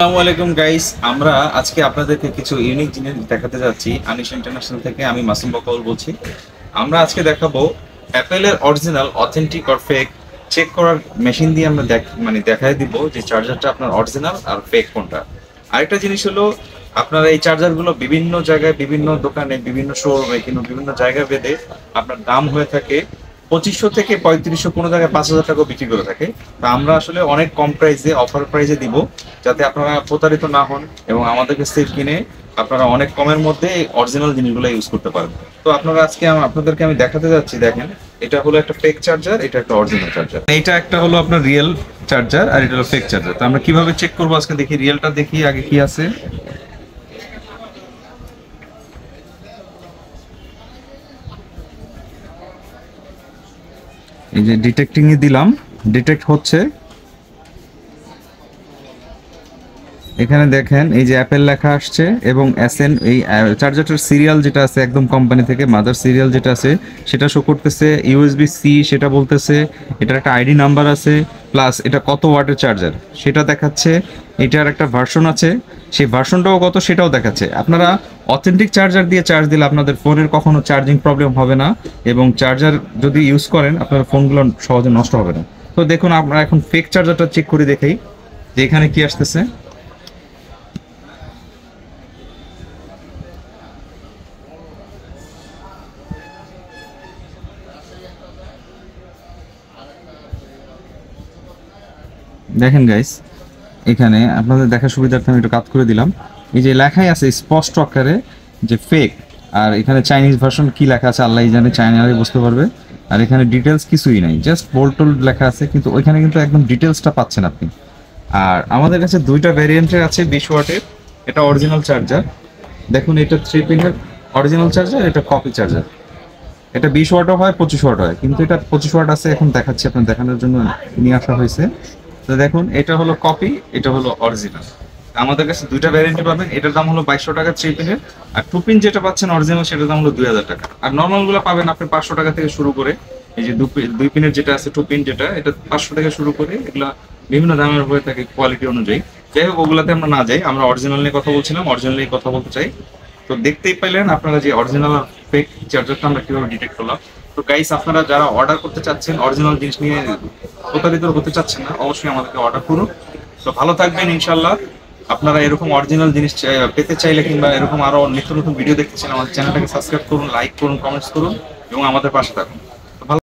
আসসালামু আলাইকুম গাইস, আমরা আজকে আপনাদেরকে কিছু ইউনিক জিনিস দেখাতে যাচ্ছি। আনিশ ইন্টারন্যাশনাল থেকে আমি মাসুম বকাউল বলছি। আমরা আজকে দেখাবো অ্যাপেলের অরিজিনাল, অথেন্টিক আর ফেক চেক করার মেশিন দিয়ে আমরা দেখাই দিব যে চার্জারটা আপনার অরিজিনাল আর ফেক কোনটা। আরেকটা জিনিস হলো, আপনারা এই চার্জারগুলো বিভিন্ন জায়গায়, বিভিন্ন দোকানে, বিভিন্ন শোরুমে কিংবা বিভিন্ন জায়গায় ভেদে আপনার দাম হয়ে থাকে 2500 থেকে 3500, কোনো জায়গায় 5000 টাকা বিক্রি করে থাকে। তা আমরা আসলে অনেক কম প্রাইসে, অফার প্রাইসে দিব, যাতে আপনারা প্রতারিত না হন এবং আমাদেরকে সেট কিনে আপনারা অনেক কমের মধ্যে অরিজিনাল জিনিসগুলো ইউজ করতে পারবেন। তো আপনারা আজকে আপনাদেরকে আমি দেখাতে যাচ্ছি। দেখেন, এটা হলো একটা ফেক চার্জার, এটা একটা অরিজিনাল চার্জার। এইটা একটা হলো আপনার রিয়েল চার্জার আর এটা হলো ফেক চার্জার। তো আমরা কিভাবে চেক করবো আজকে দেখি। রিয়েলটা দেখি আগে কি আছে। এই যে ডিটেক্টিং এ দিলাম, ডিটেক্ট হচ্ছে। এখানে দেখেন এই যে অ্যাপেল লেখা আসছে এবং এসএন, এই চার্জারটার সিরিয়াল যেটা আছে একদম কোম্পানি থেকে, মাদার সিরিয়াল যেটা আছে সেটা শো করতেছে। ইউএসবি সি সেটা বলতেছে, এটার একটা আইডি নাম্বার আছে, প্লাস এটা কত ওয়াটের চার্জার সেটা দেখাচ্ছে। এটার একটা ভার্সন আছে, সেই ভার্সনটাও কত সেটাও দেখাচ্ছে। আপনারা অথেন্টিক চার্জার দিয়ে চার্জ দিলে আপনাদের ফোনের কখনো চার্জিং প্রবলেম হবে না, এবং চার্জার যদি ইউজ করেন আপনার ফোনগুলো সহজে নষ্ট হবে না। তো দেখুন, আমরা এখন ফেক চার্জারটা চেক করে দেখাই যে এখানে কি আসতেছে। দেখেন গাইস, এখানে আপনাদের দেখার সুবিধার্থে আমি একটু কাট করে দিলাম। এই যে লেখাই আছে স্পষ্ট আকারে যে ফেক, আর এখানে চাইনিজ ভার্সন কি লেখা আছে আল্লাহ জানে, চাইনারাই বুঝতে পারবে। আর এখানে ডিটেলস কিছুই নাই, জাস্ট বোল্টল লেখা আছে, কিন্তু ওইখানে কিন্তু একদম ডিটেলসটা পাচ্ছেন আপনি। আর আমাদের কাছে দুইটা ভ্যারিয়েন্টের আছে 20 ওয়াটের। এটা অরিজিনাল চার্জার, দেখুন এটা 3 পিনের অরিজিনাল চার্জার, এটা কপি চার্জার। এটা 20 ওয়াটও হয়, 25 ওয়াট হয়, কিন্তু এটা 25 ওয়াট আছে, এখন দেখাচ্ছি আপনার দেখানোর জন্য নিয়ে আসা হয়েছে। তো দেখুন, এটা হলো কপি, এটা হলো অরিজিনাল। আমাদের কাছে দুইটা ভ্যারিয়েন্ট পাবেন। এটার দাম হলো 2200 টাকা 3 পিনের, আর 2 পিন যেটা পাচ্ছেন অরিজিনাল সেটার দাম হলো 2000 টাকা। আর নর্মাল গুলো পাবেন আপনি 500 টাকা থেকে শুরু করে। এই যে 2 পিনের যেটা আছে 2 পিন যেটা, এটা 500 থেকে শুরু করে, এগুলা বিভিন্ন দামের হয়ে থাকে কোয়ালিটি অনুযায়ী। যাই হোক, ওগুলাতে আমরা না যাই, আমরা অরিজিনাল নিয়ে কথা বলছিলাম, অরিজিনাল নিয়ে কথা বলতে চাই। তো দেখতেই পাইলেন আপনারা যে অরিজিনাল আর ফেক চার্জারটা আমরা কিভাবে ডিটেক্ট করলাম। তো গাইস, আপনারা যারা অর্ডার করতে চাচ্ছেন, অরিজিনাল জিনিস নিয়ে প্রতারিত হতে চাচ্ছেন না, অবশ্যই আমাদেরকে অর্ডার করুন। তো ভালো থাকবেন ইনশাল্লাহ। আপনারা এরকম অরিজিনাল জিনিস পেতে চাইলে কিংবা এরকম আরো নিত্য নতুন ভিডিও দেখতে চাইলে আমাদের চ্যানেলটাকে সাবস্ক্রাইব করুন, লাইক করুন, কমেন্টস করুন এবং আমাদের পাশে থাকুন।